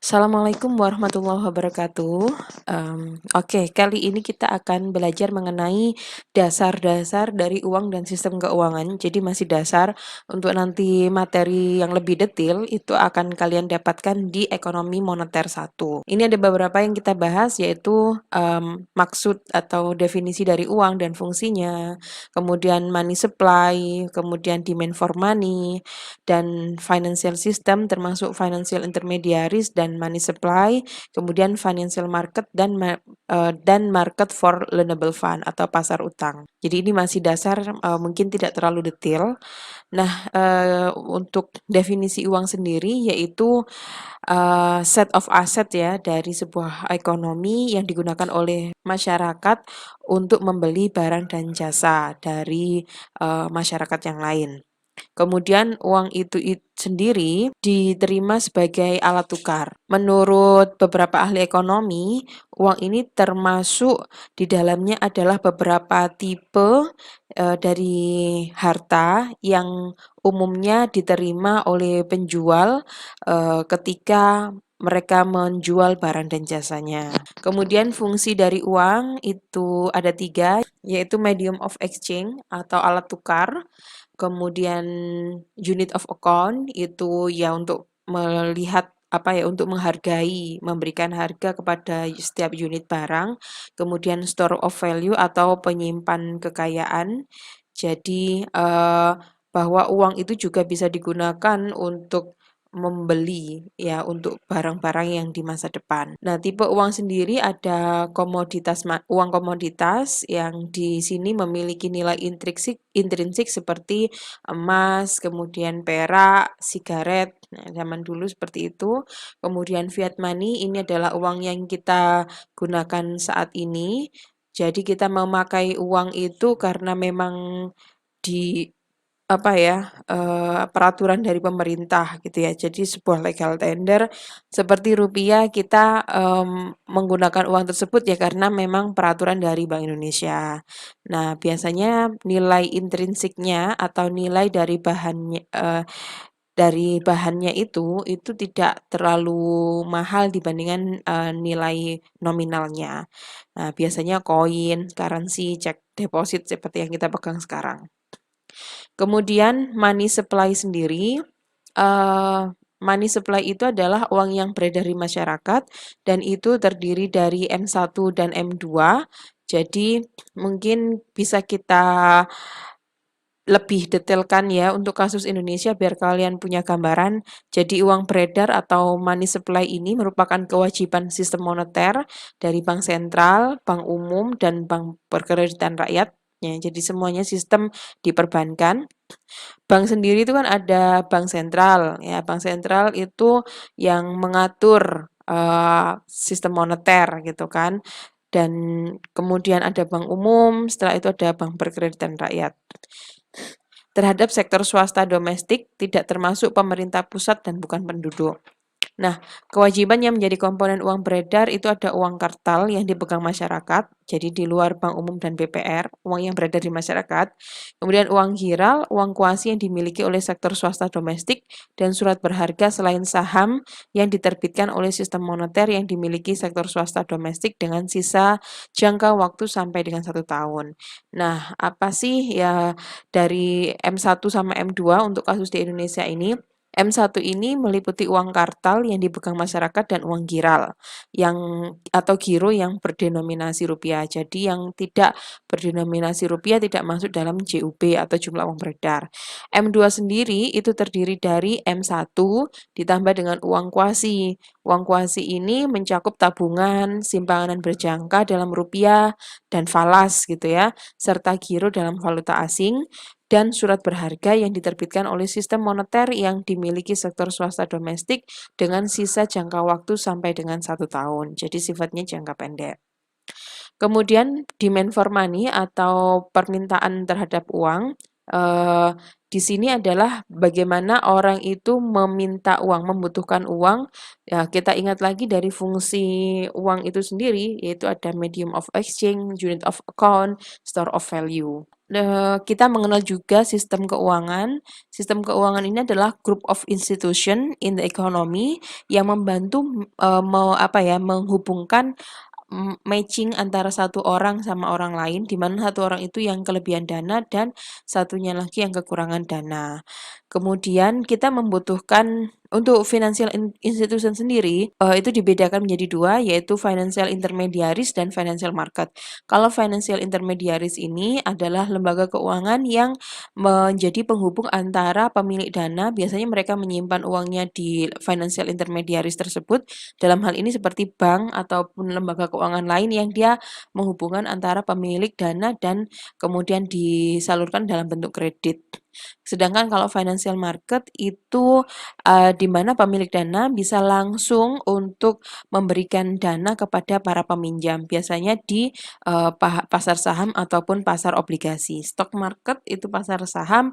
Assalamualaikum warahmatullahi wabarakatuh. Oke, kali ini kita akan belajar mengenai dasar-dasar dari uang dan sistem keuangan. Jadi masih dasar, untuk nanti materi yang lebih detail itu akan kalian dapatkan di Ekonomi Moneter 1. Ini ada beberapa yang kita bahas, yaitu maksud atau definisi dari uang dan fungsinya, kemudian money supply, kemudian demand for money, dan financial system termasuk financial intermediaries dan money supply, kemudian financial market dan market for loanable fund atau pasar utang. Jadi ini masih dasar, mungkin tidak terlalu detail. Nah, untuk definisi uang sendiri yaitu, set of asset ya dari sebuah ekonomi yang digunakan oleh masyarakat untuk membeli barang dan jasa dari, masyarakat yang lain. Kemudian uang itu sendiri diterima sebagai alat tukar. Menurut beberapa ahli ekonomi, uang ini termasuk di dalamnya adalah beberapa tipe dari harta yang umumnya diterima oleh penjual ketika mereka menjual barang dan jasanya. Kemudian fungsi dari uang itu ada 3, yaitu medium of exchange atau alat tukar. Kemudian unit of account itu ya untuk melihat apa ya, untuk menghargai, memberikan harga kepada setiap unit barang. Kemudian store of value atau penyimpan kekayaan. Jadi, bahwa uang itu juga bisa digunakan untuk membeli ya, untuk barang-barang yang di masa depan. Nah, tipe uang sendiri ada uang komoditas yang di sini memiliki nilai intrinsik seperti emas, kemudian perak, sigaret, nah zaman dulu seperti itu. Kemudian fiat money ini adalah uang yang kita gunakan saat ini. Jadi kita memakai uang itu karena memang di apa ya, peraturan dari pemerintah gitu ya. Jadi sebuah legal tender seperti rupiah kita, menggunakan uang tersebut ya karena memang peraturan dari Bank Indonesia. Nah, biasanya nilai intrinsiknya atau nilai dari bahannya itu tidak terlalu mahal dibandingkan, nilai nominalnya. Nah, biasanya koin, currency, cek deposit seperti yang kita pegang sekarang. Kemudian money supply sendiri, money supply itu adalah uang yang beredar di masyarakat dan itu terdiri dari M1 dan M2. Jadi mungkin bisa kita lebih detailkan ya untuk kasus Indonesia biar kalian punya gambaran. Jadi uang beredar atau money supply ini merupakan kewajiban sistem moneter dari bank sentral, bank umum, dan bank perkreditan rakyat. Ya, jadi semuanya sistem diperbankan. Bank sendiri itu kan ada bank sentral, ya. Bank sentral itu yang mengatur sistem moneter gitu kan. Dan kemudian ada bank umum, setelah itu ada bank perkreditan rakyat. Terhadap sektor swasta domestik tidak termasuk pemerintah pusat dan bukan penduduk. Nah, kewajiban yang menjadi komponen uang beredar itu ada uang kartal yang dipegang masyarakat, jadi di luar bank umum dan BPR, uang yang beredar di masyarakat. Kemudian uang giral, uang kuasi yang dimiliki oleh sektor swasta domestik, dan surat berharga selain saham yang diterbitkan oleh sistem moneter yang dimiliki sektor swasta domestik dengan sisa jangka waktu sampai dengan 1 tahun. Nah, apa sih ya dari M1 sama M2 untuk kasus di Indonesia ini? M1 ini meliputi uang kartal yang dipegang masyarakat dan uang giral yang atau giro yang berdenominasi rupiah. Jadi yang tidak berdenominasi rupiah tidak masuk dalam JUB atau jumlah uang beredar. M2 sendiri itu terdiri dari M1 ditambah dengan uang kuasi. Uang kuasi ini mencakup tabungan, simpanan berjangka dalam rupiah dan falas gitu ya, serta giro dalam valuta asing dan surat berharga yang diterbitkan oleh sistem moneter yang dimiliki sektor swasta domestik dengan sisa jangka waktu sampai dengan 1 tahun. Jadi sifatnya jangka pendek. Kemudian demand for money atau permintaan terhadap uang, di sini adalah bagaimana orang itu meminta uang, membutuhkan uang. Ya, kita ingat lagi dari fungsi uang itu sendiri, yaitu ada medium of exchange, unit of account, store of value. kita mengenal juga sistem keuangan. Sistem keuangan ini adalah group of institution in the economy yang membantu, menghubungkan matching antara satu orang sama orang lain, di mana satu orang itu yang kelebihan dana dan satunya lagi yang kekurangan dana. Kemudian kita membutuhkan untuk financial institution sendiri, itu dibedakan menjadi dua, yaitu financial intermediaries dan financial market. Kalau financial intermediaries ini adalah lembaga keuangan yang menjadi penghubung antara pemilik dana, biasanya mereka menyimpan uangnya di financial intermediaries tersebut, dalam hal ini seperti bank ataupun lembaga keuangan lain yang dia menghubungkan antara pemilik dana dan kemudian disalurkan dalam bentuk kredit. Sedangkan kalau financial market itu, di mana pemilik dana bisa langsung untuk memberikan dana kepada para peminjam, biasanya di, pasar saham ataupun pasar obligasi. Stock market itu pasar saham,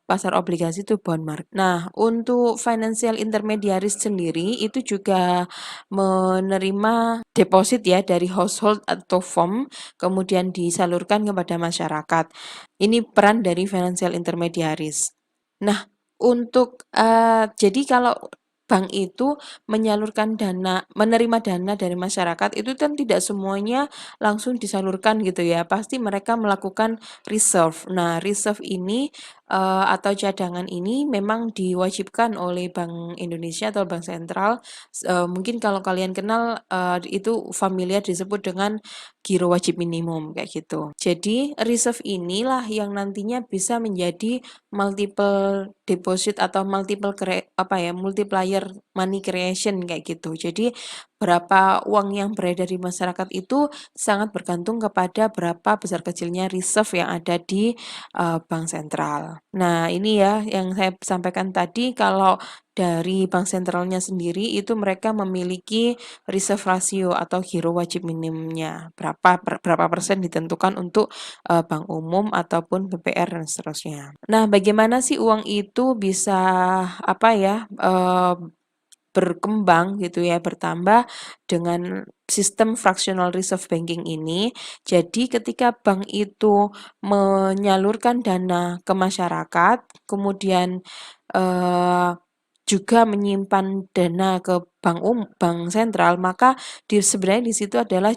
pasar obligasi itu bond market. Nah, untuk financial intermediaries sendiri itu juga menerima deposit ya dari household atau firm, kemudian disalurkan kepada masyarakat. Ini peran dari financial intermediaries. Nah, untuk, jadi kalau bank itu menerima dana dari masyarakat itu kan tidak semuanya langsung disalurkan gitu ya, pasti mereka melakukan reserve. Nah, reserve ini, atau cadangan ini memang diwajibkan oleh Bank Indonesia atau Bank Sentral, mungkin kalau kalian kenal, itu familiar disebut dengan giro wajib minimum kayak gitu. Jadi reserve inilah yang nantinya bisa menjadi multiple deposit atau multiplier money creation kayak gitu. Jadi berapa uang yang beredar di masyarakat itu sangat bergantung kepada berapa besar kecilnya reserve yang ada di bank sentral. Nah, ini ya yang saya sampaikan tadi kalau dari bank sentralnya sendiri itu mereka memiliki reserve ratio atau giro wajib minimumnya. Berapa persen ditentukan untuk bank umum ataupun BPR dan seterusnya. Nah, bagaimana sih uang itu bisa berkembang gitu ya, bertambah dengan sistem fractional reserve banking ini. Jadi ketika bank itu menyalurkan dana ke masyarakat, kemudian juga menyimpan dana ke bank sentral, maka sebenarnya di situ adalah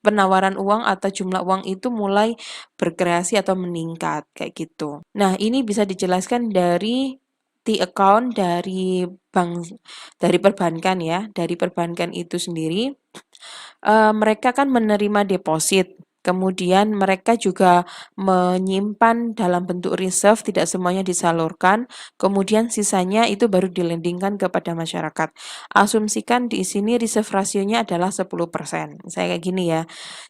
penawaran uang atau jumlah uang itu mulai berkreasi atau meningkat kayak gitu. Nah, ini bisa dijelaskan dari account dari perbankan ya, dari perbankan itu sendiri, mereka kan menerima deposit, kemudian mereka juga menyimpan dalam bentuk reserve, tidak semuanya disalurkan, kemudian sisanya itu baru dilendingkan kepada masyarakat. Asumsikan di sini reserve rasionya adalah 10%, misalnya kayak gini ya.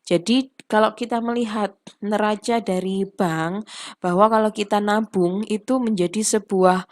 Jadi kalau kita melihat neraca dari bank, bahwa kalau kita nabung itu menjadi sebuah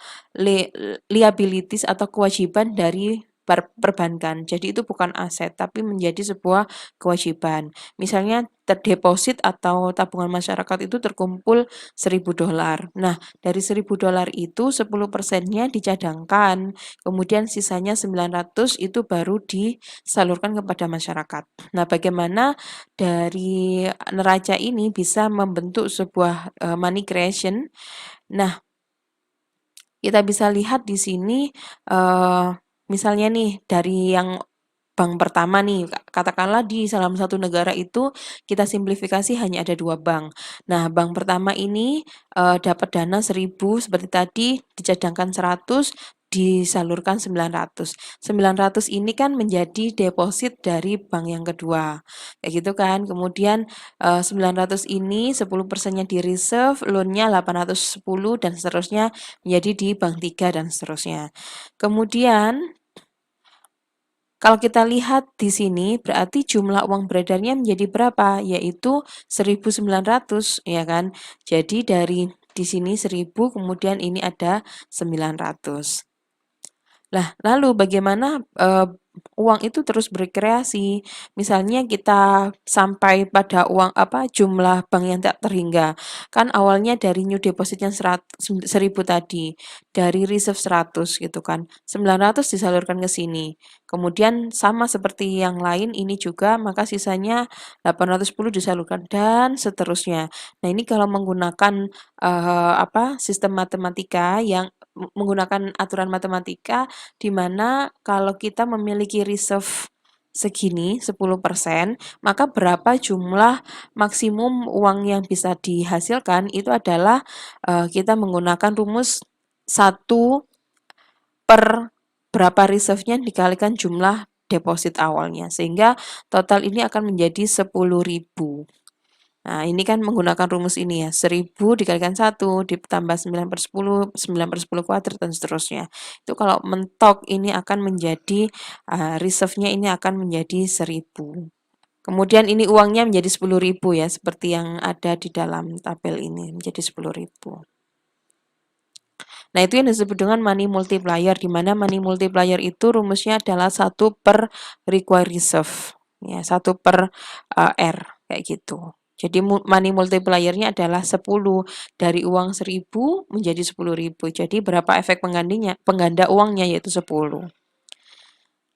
liabilities atau kewajiban dari perbankan. Jadi itu bukan aset, tapi menjadi sebuah kewajiban. Misalnya terdeposit atau tabungan masyarakat itu terkumpul $1.000. Nah, dari $1.000 itu 10%-nya dicadangkan, kemudian sisanya 900 itu baru disalurkan kepada masyarakat. Nah, bagaimana dari neraca ini bisa membentuk sebuah money creation? Nah, kita bisa lihat di sini, misalnya nih dari yang bank pertama nih, katakanlah di dalam satu negara itu kita simplifikasi hanya ada 2 bank. Nah, bank pertama ini, dapat dana 1.000 seperti tadi, dicadangkan 100, disalurkan 900. 900 ini kan menjadi deposit dari bank yang kedua, kayak gitu kan. Kemudian, 900 ini 10%-nya di-reserve, loan-nya 810 dan seterusnya menjadi di bank 3 dan seterusnya. Kemudian kalau kita lihat di sini berarti jumlah uang beredarnya menjadi berapa? Yaitu 1.900 ya kan. Jadi dari di sini 1.000 kemudian ini ada 900. Lah, lalu bagaimana uang itu terus berkreasi. Misalnya kita sampai pada jumlah bank yang tak terhingga. Kan awalnya dari new deposit yang 1.000 tadi, dari reserve 100 gitu kan. 900 disalurkan ke sini. Kemudian sama seperti yang lain ini juga, maka sisanya 810 disalurkan dan seterusnya. Nah, ini kalau menggunakan sistem matematika yang menggunakan aturan matematika di mana kalau kita memiliki reserve segini 10%, maka berapa jumlah maksimum uang yang bisa dihasilkan itu adalah kita menggunakan rumus 1 per berapa reserve-nya dikalikan jumlah deposit awalnya, sehingga total ini akan menjadi 10.000. Nah, ini kan menggunakan rumus ini ya, 1000 dikalikan 1 ditambah 9/10, 9/10 kuadrat dan seterusnya. Itu kalau mentok ini akan menjadi, reserve-nya ini akan menjadi 1000. Kemudian ini uangnya menjadi 10.000 ya, seperti yang ada di dalam tabel ini, menjadi 10.000. Nah, itu yang disebut dengan money multiplier, di mana money multiplier itu rumusnya adalah 1 per required reserve, ya, 1 per R, kayak gitu. Jadi money multiplier-nya adalah 10, dari uang 1.000 menjadi 10.000. Jadi berapa efek pengganda uangnya yaitu 10.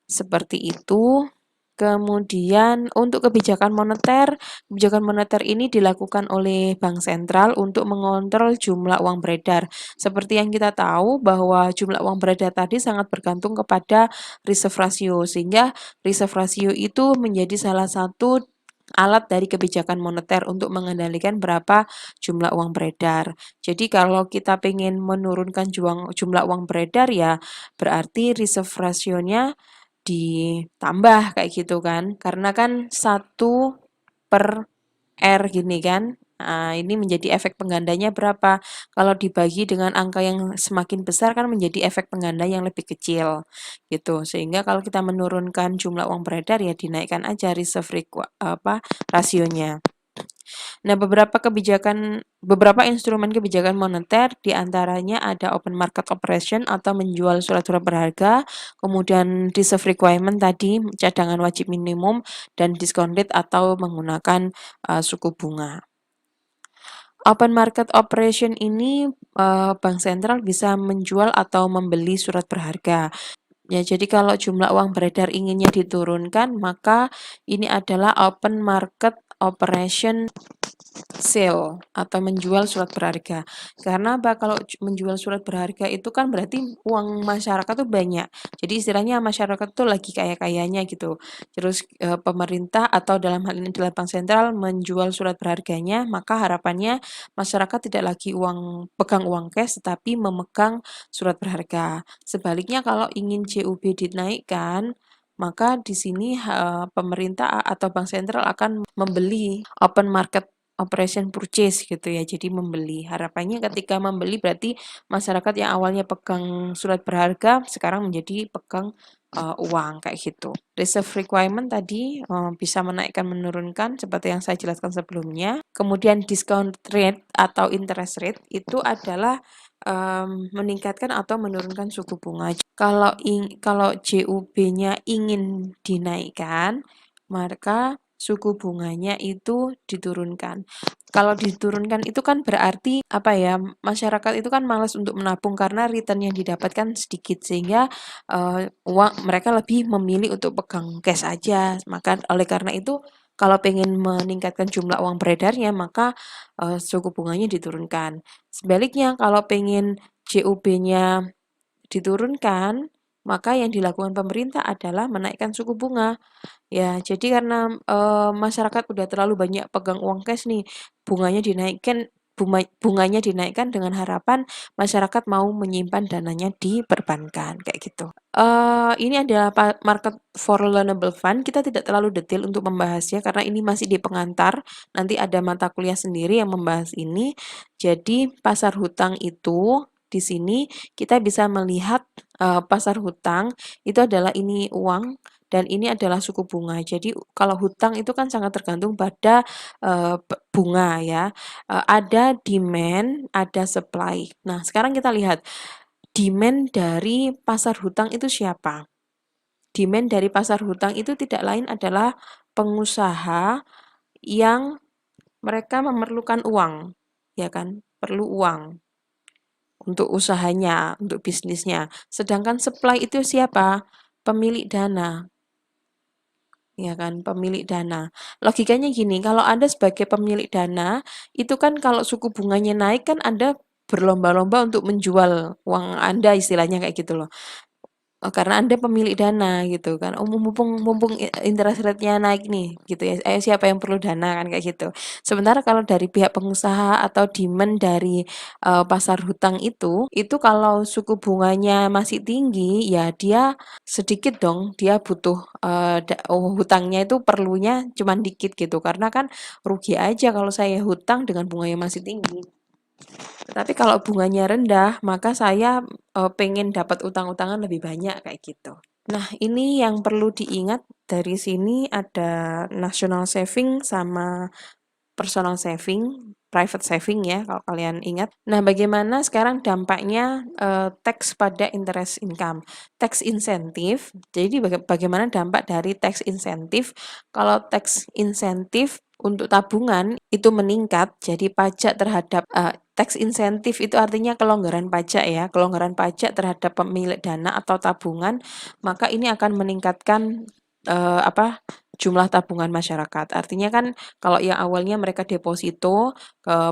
Seperti itu. Kemudian untuk kebijakan moneter ini dilakukan oleh bank sentral untuk mengontrol jumlah uang beredar. Seperti yang kita tahu bahwa jumlah uang beredar tadi sangat bergantung kepada reserve ratio, sehingga reserve ratio itu menjadi salah satu alat dari kebijakan moneter untuk mengendalikan berapa jumlah uang beredar. Jadi kalau kita ingin menurunkan jumlah uang beredar ya berarti reserve ratio-nya ditambah kayak gitu kan. Karena kan 1 per R gini kan. Nah, ini menjadi efek penggandanya berapa? Kalau dibagi dengan angka yang semakin besar kan menjadi efek pengganda yang lebih kecil gitu. Sehingga kalau kita menurunkan jumlah uang beredar ya dinaikkan aja reserve rasionya. Nah, beberapa instrumen kebijakan moneter diantaranya ada open market operation atau menjual surat-surat berharga, kemudian reserve requirement tadi cadangan wajib minimum, dan discount rate atau menggunakan suku bunga. Open market operation ini bank sentral bisa menjual atau membeli surat berharga. Ya, jadi kalau jumlah uang beredar inginnya diturunkan, maka ini adalah open market operation sale atau menjual surat berharga. Karena apa? Kalau menjual surat berharga itu kan berarti uang masyarakat tuh banyak. Jadi istilahnya masyarakat tuh lagi kaya-kayanya gitu. Terus pemerintah atau dalam hal ini adalah bank sentral menjual surat berharganya, maka harapannya masyarakat tidak lagi pegang uang cash tetapi memegang surat berharga. Sebaliknya kalau ingin JUB dinaikkan, maka di sini pemerintah atau bank sentral akan membeli open market operation purchase gitu ya, jadi membeli. Harapannya ketika membeli berarti masyarakat yang awalnya pegang surat berharga sekarang menjadi pegang uang kayak gitu. Reserve requirement tadi bisa menaikkan menurunkan seperti yang saya jelaskan sebelumnya. Kemudian discount rate atau interest rate itu adalah meningkatkan atau menurunkan suku bunga. Kalau JUB-nya ingin dinaikkan, maka suku bunganya itu diturunkan. Kalau diturunkan itu kan berarti apa ya, masyarakat itu kan malas untuk menabung karena return yang didapatkan sedikit sehingga mereka lebih memilih untuk pegang cash aja. Maka oleh karena itu kalau pengen meningkatkan jumlah uang beredarnya maka suku bunganya diturunkan. Sebaliknya kalau pengen JUB-nya diturunkan, maka yang dilakukan pemerintah adalah menaikkan suku bunga. Ya, jadi karena masyarakat udah terlalu banyak pegang uang cash nih, bunganya dinaikkan dengan harapan masyarakat mau menyimpan dananya di perbankan, kayak gitu. Ini adalah market for loanable fund, kita tidak terlalu detail untuk membahasnya karena ini masih di pengantar, nanti ada mata kuliah sendiri yang membahas ini. Jadi pasar hutang itu di sini kita bisa melihat pasar hutang itu adalah ini uang dan ini adalah suku bunga. Jadi kalau hutang itu kan sangat tergantung pada bunga ya. Ada demand, ada supply. Nah, sekarang kita lihat demand dari pasar hutang itu siapa? Demand dari pasar hutang itu tidak lain adalah pengusaha yang mereka memerlukan uang, ya kan? Perlu uang untuk usahanya, untuk bisnisnya. Sedangkan supply itu siapa? Pemilik dana, ya kan? Pemilik dana. Logikanya gini, kalau Anda sebagai pemilik dana, itu kan kalau suku bunganya naik kan Anda berlomba-lomba untuk menjual uang Anda istilahnya kayak gitu loh. Karena Anda pemilik dana gitu kan, oh mumpung mumpung interest rate-nya naik nih gitu ya, ayo siapa yang perlu dana kan kayak gitu. Sementara kalau dari pihak pengusaha atau demand dari, pasar hutang itu kalau suku bunganya masih tinggi, ya dia sedikit dong, dia butuh, hutangnya itu perlunya cuman dikit gitu, karena kan rugi aja kalau saya hutang dengan bunganya masih tinggi. Tetapi kalau bunganya rendah, maka saya, pengen dapat utang-utangan lebih banyak kayak gitu. Nah, ini yang perlu diingat dari sini ada national saving sama personal saving, private saving ya kalau kalian ingat. Nah, bagaimana sekarang dampaknya tax pada interest income, tax insentif. Jadi bagaimana dampak dari tax insentif? Kalau tax insentif untuk tabungan itu meningkat, jadi pajak terhadap tax insentif itu artinya kelonggaran pajak ya, kelonggaran pajak terhadap pemilik dana atau tabungan, maka ini akan meningkatkan jumlah tabungan masyarakat. Artinya kan kalau yang awalnya mereka deposito,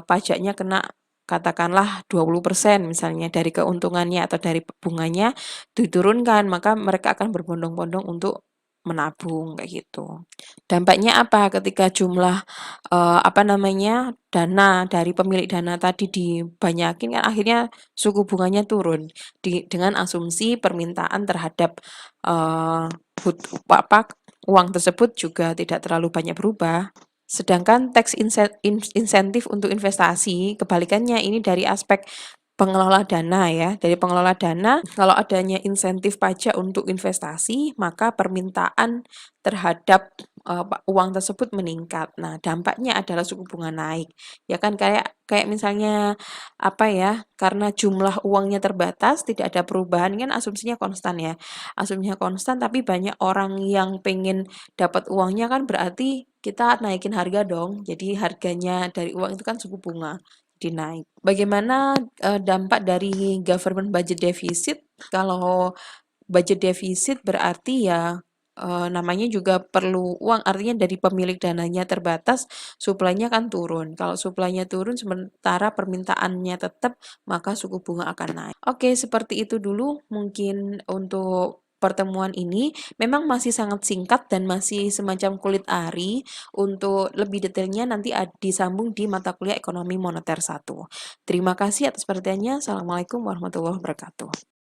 pajaknya kena katakanlah 20% misalnya dari keuntungannya atau dari bunganya diturunkan, maka mereka akan berbondong-bondong untuk menabung kayak gitu. Dampaknya apa ketika jumlah, dana dari pemilik dana tadi dibanyakin kan akhirnya suku bunganya turun dengan asumsi permintaan terhadap, eee, hut apa, uang tersebut juga tidak terlalu banyak berubah. Sedangkan tax insentif untuk investasi, kebalikannya ini dari aspek pengelola dana ya. Dari pengelola dana, kalau adanya insentif pajak untuk investasi, maka permintaan terhadap uang tersebut meningkat. Nah, dampaknya adalah suku bunga naik. Ya kan kayak kayak misalnya apa ya, karena jumlah uangnya terbatas, tidak ada perubahan kan asumsinya konstan ya. Asumsinya konstan tapi banyak orang yang pengen dapat uangnya kan berarti kita naikin harga dong. Jadi harganya dari uang itu kan suku bunga, jadi naik. Bagaimana dampak dari government budget deficit? Kalau budget defisit berarti ya namanya juga perlu uang, artinya dari pemilik dananya terbatas, suplainya kan turun. Kalau suplainya turun sementara permintaannya tetap, maka suku bunga akan naik. Oke, seperti itu dulu mungkin untuk pertemuan ini. Memang masih sangat singkat dan masih semacam kulit ari. Untuk lebih detailnya nanti disambung di mata kuliah Ekonomi Moneter 1. Terima kasih atas perhatiannya. Assalamualaikum warahmatullahi wabarakatuh.